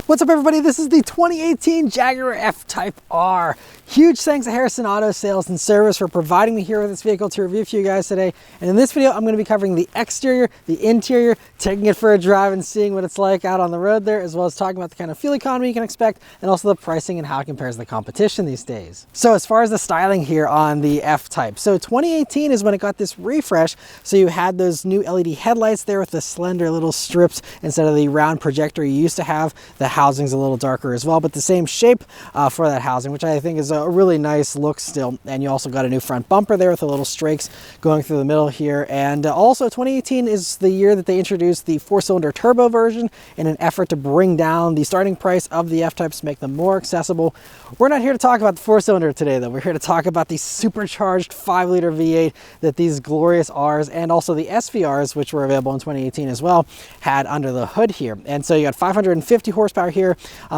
What's up, everybody? This is the 2018 Jaguar F-Type R. Huge thanks to Harrison Auto Sales and Service for providing me here with this vehicle to review for you guys today. And in this video, I'm going to be covering the exterior, the interior, taking it for a drive and seeing what it's like out on the road there, as well as talking about the kind of fuel economy you can expect and also the pricing and how it compares to the competition these days. So as far as the styling here on the F-Type, so 2018 is when it got this refresh. So you had those new LED headlights there with the slender little strips instead of the round projector you used to have. The housing's a little darker as well, but the same shape for that housing, which I think is a really nice look still. And you also got a new front bumper there with the little strakes going through the middle here. And also 2018 is the year that they introduced the 4-cylinder turbo version in an effort to bring down the starting price of the F-Types to make them more accessible. We're not here to talk about the 4-cylinder today though. We're here to talk about the supercharged 5-liter V8 that these glorious Rs and also the SVRs, which were available in 2018 as well, had under the hood here. And so you got 550 horsepower here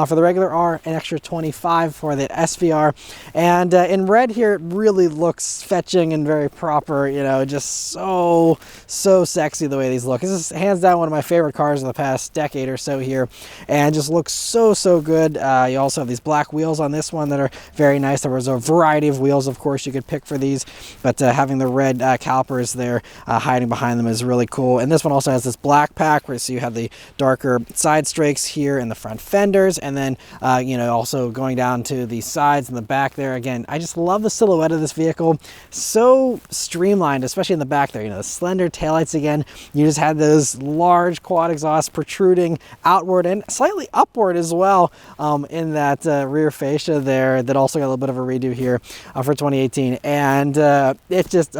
for the regular R, an extra 25 for the SVR. And in red here, it really looks fetching and very proper, you know, just so sexy the way these look. This is hands down one of my favorite cars of the past decade or so here, and just looks so good. You also have these black wheels on this one that are very nice. There was a variety of wheels, of course, you could pick for these, but having the red calipers there hiding behind them is really cool. And this one also has this black pack where so you have the darker side strakes here in the front fenders, and then you know, also going down to the sides and the back there. Again, I just love the silhouette of this vehicle. So streamlined, especially in the back there. You know, the slender taillights again. You just had those large quad exhausts protruding outward and slightly upward as well in that rear fascia there. That also got a little bit of a redo here for 2018, and it just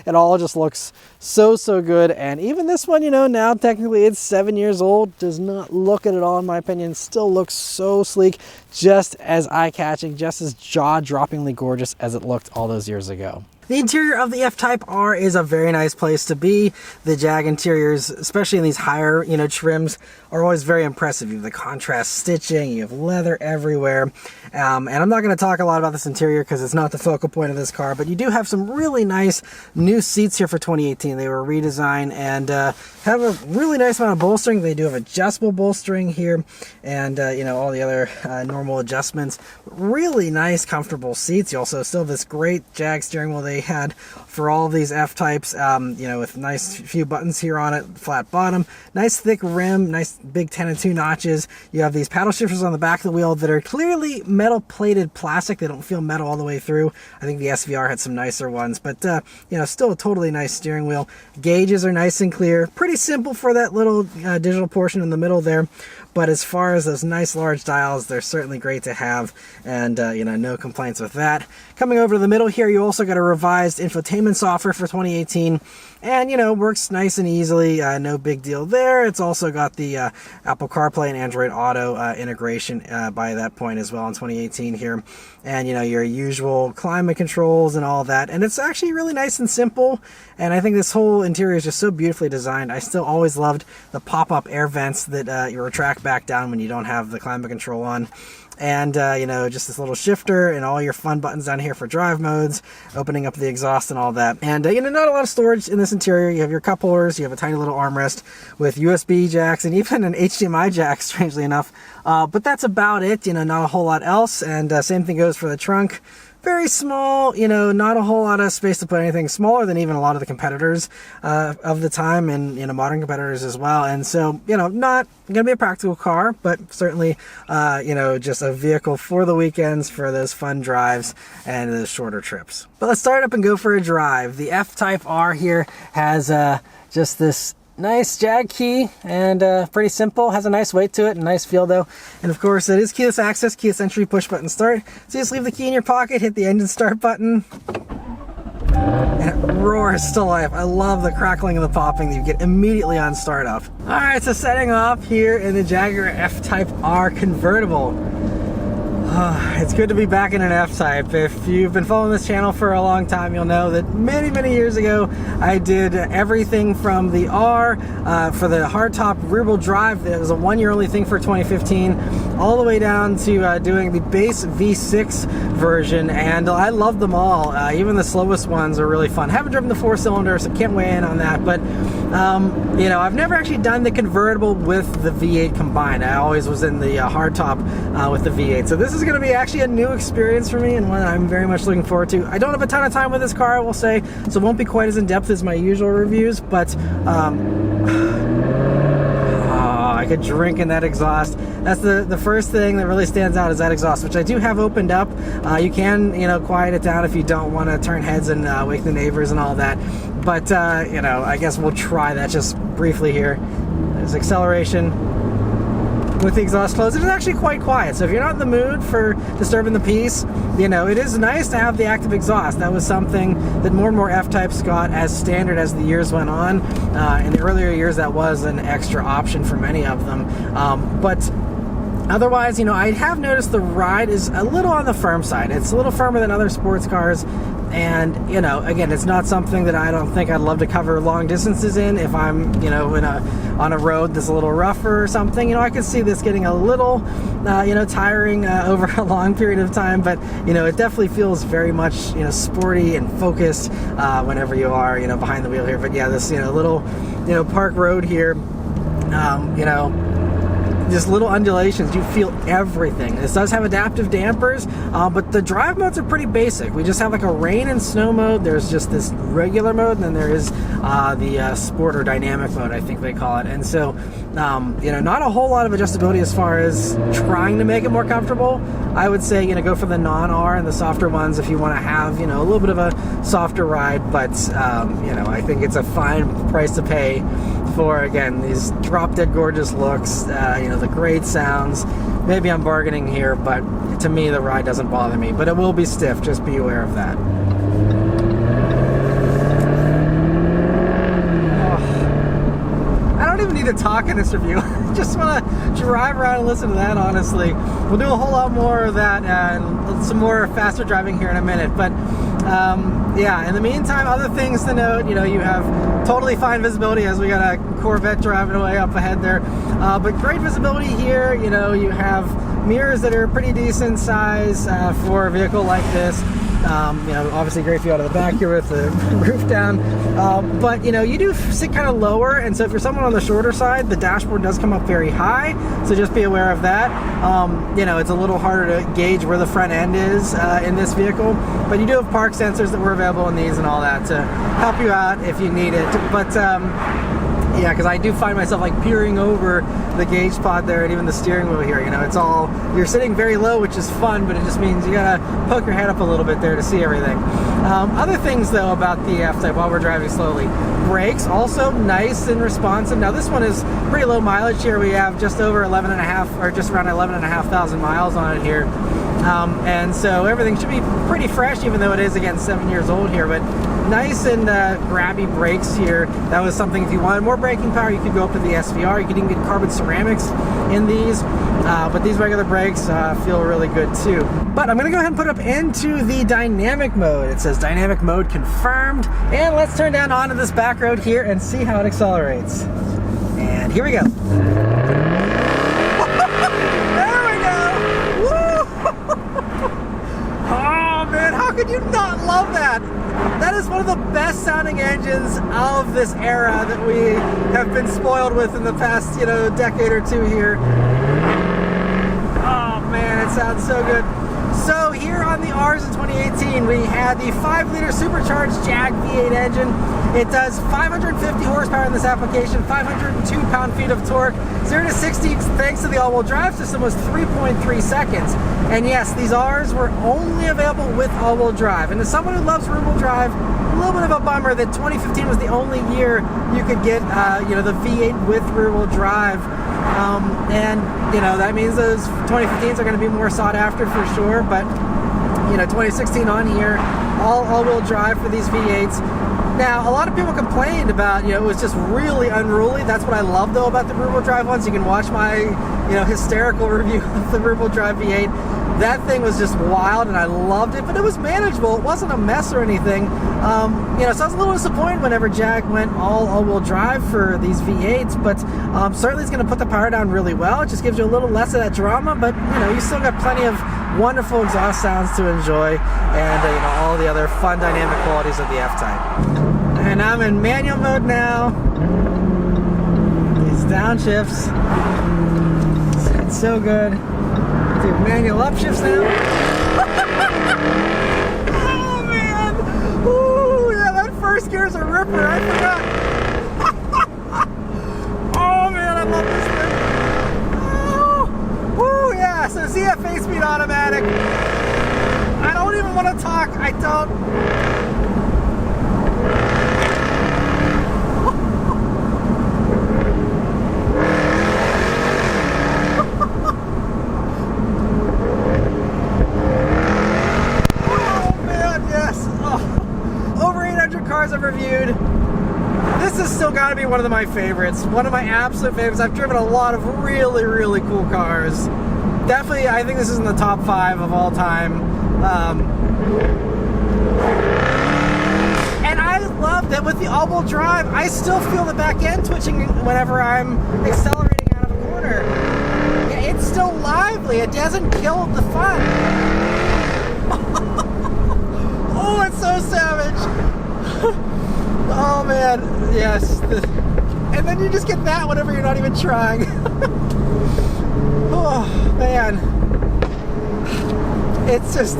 it all just looks so good. And even this one, you know, now technically it's 7 years old, does not look at all, in my opinion. Still looks so sleek, just as eye-catching, just as jaw-droppingly gorgeous as it looked all those years ago. The interior of the F-Type R is a very nice place to be. The Jag interiors, especially in these higher, you know, trims, are always very impressive. You have the contrast stitching, you have leather everywhere. And I'm not going to talk a lot about this interior because it's not the focal point of this car, but you do have some really nice new seats here for 2018. They were redesigned and have a really nice amount of bolstering. They do have adjustable bolstering here and, you know, all the other normal adjustments. Really nice, comfortable seats. You also still have this great Jag steering wheel they had for all of these F-Types, you know, with nice few buttons here on it, flat bottom, nice thick rim, nice big 10 and 2 notches. You have these paddle shifters on the back of the wheel that are clearly metal plated plastic. They don't feel metal all the way through. I think the SVR had some nicer ones, but you know, still a totally nice steering wheel. Gauges are nice and clear. Pretty simple for that little digital portion in the middle there. But as far as those nice large dials, they're certainly great to have, and you know, no complaints with that. Coming over to the middle here, you also got a revised infotainment software for 2018, and you know, works nice and easily. No big deal there. It's also got the Apple CarPlay and Android Auto integration by that point as well in 2018 here, and you know, your usual climate controls and all that. And it's actually really nice and simple. And I think this whole interior is just so beautifully designed. I still always loved the pop-up air vents that you retract back down when you don't have the climate control on. And you know, just this little shifter and all your fun buttons down here for drive modes, opening up the exhaust and all that. And you know, not a lot of storage in this interior. You have your cup holders, you have a tiny little armrest with USB jacks and even an HDMI jack, strangely enough. But that's about it, you know, not a whole lot else. And same thing goes for the trunk. Very small, you know, not a whole lot of space to put anything, smaller than even a lot of the competitors of the time, and you know, modern competitors as well. And so, you know, not gonna be a practical car, but certainly you know, just a vehicle for the weekends, for those fun drives and those shorter trips. But let's start up and go for a drive. The F-Type R here has just this nice Jag key, and pretty simple, has a nice weight to it, a nice feel though. And of course it is keyless access, keyless entry, push button start. So you just leave the key in your pocket, hit the engine start button, and it roars to life. I love the crackling and the popping that you get immediately on startup. Alright, so setting off here in the Jaguar F-Type R convertible. It's good to be back in an F-Type. If you've been following this channel for a long time, you'll know that many years ago I did everything from the R for the hardtop rear-wheel drive. That was a one-year only thing for 2015, all the way down to doing the base V6 version, and I love them all. Even the slowest ones are really fun. Haven't driven the 4-cylinder, so can't weigh in on that, but You know, I've never actually done the convertible with the V8 combined. I always was in the hardtop with the V8. So this is going to be actually a new experience for me and one I'm very much looking forward to. I don't have a ton of time with this car, I will say, so it won't be quite as in-depth as my usual reviews, but I could drink in that exhaust. That's the first thing that really stands out is that exhaust, which I do have opened up. You can, you know, quiet it down if you don't want to turn heads and wake the neighbors and all that. But, you know, I guess we'll try that just briefly here. There's acceleration with the exhaust closed. It is actually quite quiet, so if you're not in the mood for disturbing the peace, you know, it is nice to have the active exhaust. That was something that more and more F-Types got as standard as the years went on. In the earlier years, that was an extra option for many of them. But otherwise, you know, I have noticed the ride is a little on the firm side. It's a little firmer than other sports cars. And, you know, again, it's not something that I don't think I'd love to cover long distances in. If I'm, you know, on a road that's a little rougher or something, you know, I could see this getting a little, you know, tiring over a long period of time. But, you know, it definitely feels very much, you know, sporty and focused whenever you are, you know, behind the wheel here. But yeah, this, you know, little, you know, park road here, you know, just little undulations, you feel everything. This does have adaptive dampers, but the drive modes are pretty basic. We just have like a rain and snow mode. There's just this regular mode, and then there is the sport or dynamic mode, I think they call it. And so, you know, not a whole lot of adjustability as far as trying to make it more comfortable. I would say, you know, go for the non-R and the softer ones if you want to have, you know, a little bit of a softer ride. But, you know, I think it's a fine price to pay for, again, these drop-dead gorgeous looks, you know, the great sounds. Maybe I'm bargaining here, but to me the ride doesn't bother me, but it will be stiff, just be aware of that. I don't even need to talk in this review. I just want to drive around and listen to that, honestly. We'll do a whole lot more of that and some more faster driving here in a minute, but yeah, in the meantime, other things to note, you know, you have totally fine visibility as we got a Corvette driving away up ahead there, but great visibility here. You know, you have mirrors that are pretty decent size for a vehicle like this. You know, obviously great view out of the back here with the roof down, but you know, you do sit kind of lower, and so if you're someone on the shorter side, the dashboard does come up very high, so just be aware of that. You know, it's a little harder to gauge where the front end is in this vehicle, but you do have park sensors that were available in these and all that to help you out if you need it. But yeah, because I do find myself like peering over the gauge pod there and even the steering wheel here. You know, it's all, you're sitting very low, which is fun, but it just means you gotta poke your head up a little bit there to see everything. Other things though about the F-Type while we're driving slowly. Brakes, also nice and responsive. Now this one is pretty low mileage here. We have just over 11.5 or just around 11,500 miles on it here. And so everything should be pretty fresh, even though it is, again, 7 years old here, but nice and grabby brakes here. That was something, if you wanted more braking power, you could go up to the SVR. You could even get carbon ceramics in these, but these regular brakes feel really good too. But I'm gonna go ahead and put up into the dynamic mode. It says dynamic mode confirmed, and let's turn down onto this back road here and see how it accelerates. And here we go. How could you not love that? That is one of the best sounding engines of this era that we have been spoiled with in the past, you know, decade or two here. Oh man, it sounds so good. So here on the R's in 2018, we had the 5-liter supercharged Jag V8 engine. It does 550 horsepower in this application, 502 pound-feet of torque. 0 to 60, thanks to the all-wheel drive system, was 3.3 seconds. And yes, these R's were only available with all-wheel drive. And as someone who loves rear-wheel drive, a little bit of a bummer that 2015 was the only year you could get, you know, the V8 with rear-wheel drive. And you know, that means those 2015s are going to be more sought after for sure. But you know, 2016 on here, all-wheel drive for these V8s. Now, a lot of people complained about, you know, it was just really unruly. That's what I love though about the rear-wheel drive ones. You can watch my, you know, hysterical review of the rear-wheel drive V8. That thing was just wild and I loved it, but it was manageable. It wasn't a mess or anything. You know, so I was a little disappointed whenever Jag went all-wheel drive for these V8s, but certainly it's going to put the power down really well. It just gives you a little less of that drama, but you know, you still got plenty of wonderful exhaust sounds to enjoy, and you know, all the other fun dynamic qualities of the F-Type. And I'm in manual mode now. These downshifts. It's so good. Do manual upshifts now. Oh man! Ooh, yeah, that first gear is a ripper. I forgot. Oh man, I love this thing. Oh, woo, yeah. So ZF 8-speed automatic. I don't even want to talk. I don't. I've reviewed. This has still got to be one of my favorites. One of my absolute favorites. I've driven a lot of really cool cars. Definitely, I think this is in the top 5 of all time. And I love that with the all-wheel drive, I still feel the back end twitching whenever I'm accelerating out of a corner. It's still lively. It doesn't kill the fun. Oh, it's so savage. Oh man, yes. And then you just get that whenever you're not even trying. Oh man. It's just,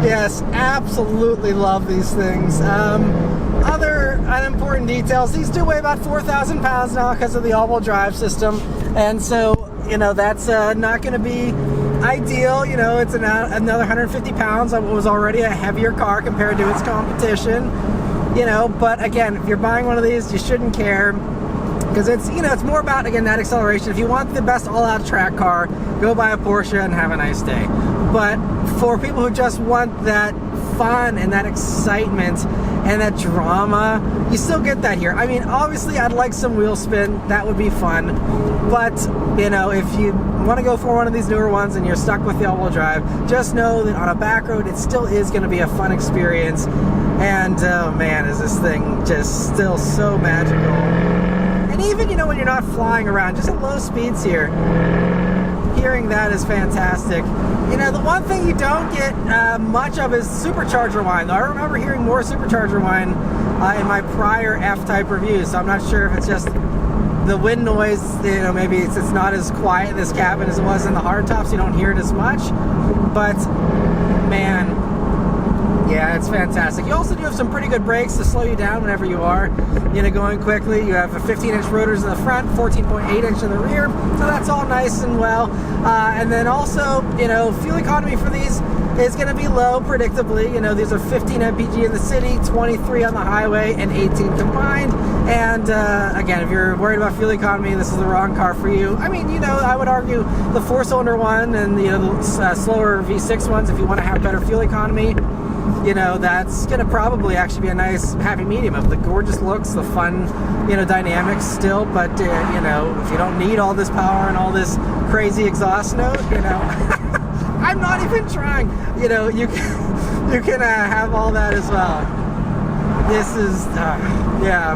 yes, absolutely love these things. Other unimportant details, these do weigh about 4,000 pounds now because of the all-wheel drive system. And so, you know, that's not going to be ideal. You know, it's another 150 pounds on what was already a heavier car compared to its competition. You know, but again, if you're buying one of these, you shouldn't care, because it's, you know, it's more about, again, that acceleration. If you want the best all-out track car, go buy a Porsche and have a nice day. But for people who just want that fun and that excitement and that drama, you still get that here. I mean, obviously, I'd like some wheel spin. That would be fun. But, you know, if you want to go for one of these newer ones and you're stuck with the all-wheel drive, just know that on a back road, it still is going to be a fun experience. And, oh man, is this thing just still so magical. And even, you know, when you're not flying around, just at low speeds here, hearing that is fantastic. You know, the one thing you don't get much of is supercharger whine. I remember hearing more supercharger whine in my prior F-Type reviews, so I'm not sure if it's just the wind noise, you know, maybe it's not as quiet in this cabin as it was in the hardtop, so you don't hear it as much. But, man, yeah, it's fantastic. You also do have some pretty good brakes to slow you down whenever you are, you know, going quickly. You have a 15-inch rotors in the front, 14.8-inch in the rear, so that's all nice and well. And then also, you know, fuel economy for these is going to be low, predictably. You know, these are 15 mpg in the city, 23 on the highway, and 18 combined. And again, if you're worried about fuel economy, this is the wrong car for you. I mean, you know, I would argue the 4-cylinder one and, you know, the slower V6 ones, if you want to have better fuel economy, you know, that's going to probably actually be a nice happy medium of the gorgeous looks, the fun, you know, dynamics still, but, you know, if you don't need all this power and all this crazy exhaust note, you know, I'm not even trying, you know, you can have all that as well. This is, yeah,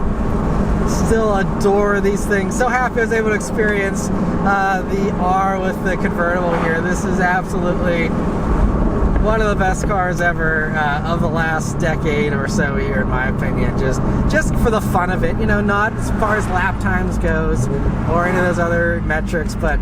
still adore these things. So happy I was able to experience the R with the convertible here. This is absolutely one of the best cars ever of the last decade or so here, in my opinion. Just for the fun of it, you know, not as far as lap times goes or any of those other metrics, but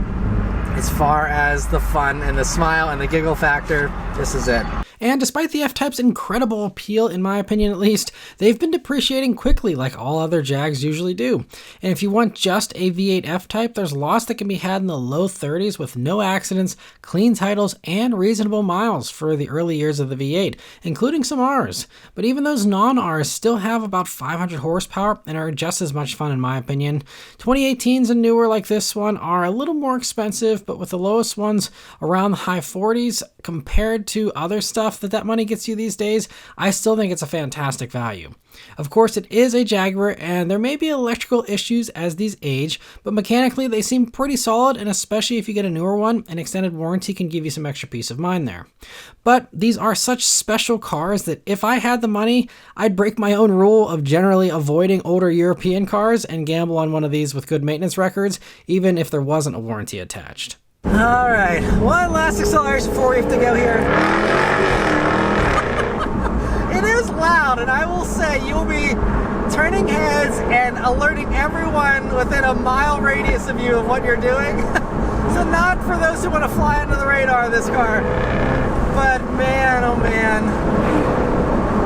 as far as the fun and the smile and the giggle factor, this is it. And despite the F-Type's incredible appeal, in my opinion at least, they've been depreciating quickly like all other Jags usually do. And if you want just a V8 F-Type, there's loss that can be had in the low 30s with no accidents, clean titles, and reasonable miles for the early years of the V8, including some Rs. But even those non-Rs still have about 500 horsepower and are just as much fun in my opinion. 2018s and newer like this one are a little more expensive, but with the lowest ones around the high 40s compared to other stuff that money gets you these days, I still think it's a fantastic value. Of course, it is a Jaguar, and there may be electrical issues as these age, but mechanically they seem pretty solid, and especially if you get a newer one, an extended warranty can give you some extra peace of mind there. But these are such special cars that if I had the money, I'd break my own rule of generally avoiding older European cars and gamble on one of these with good maintenance records, even if there wasn't a warranty attached. All right, one last acceleration before we have to go here. It is loud, and I will say you'll be turning heads and alerting everyone within a mile radius of you of what you're doing. So not for those who want to fly under the radar, this car. But man, oh man,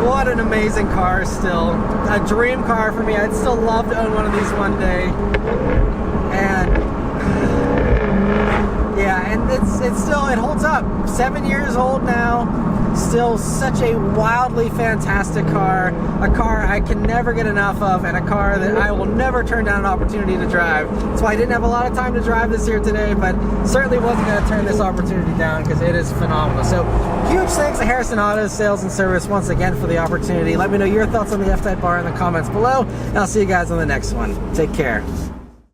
what an amazing car still. A dream car for me. I'd still love to own one of these one day. And yeah, and it holds up. 7 years old now. Still such a wildly fantastic car. A car I can never get enough of, and a car that I will never turn down an opportunity to drive. That's why I didn't have a lot of time to drive this here today, but certainly wasn't going to turn this opportunity down because it is phenomenal. So huge thanks to Harrison Auto Sales and Service once again for the opportunity. Let me know your thoughts on the F-Type R in the comments below, and I'll see you guys on the next one. Take care.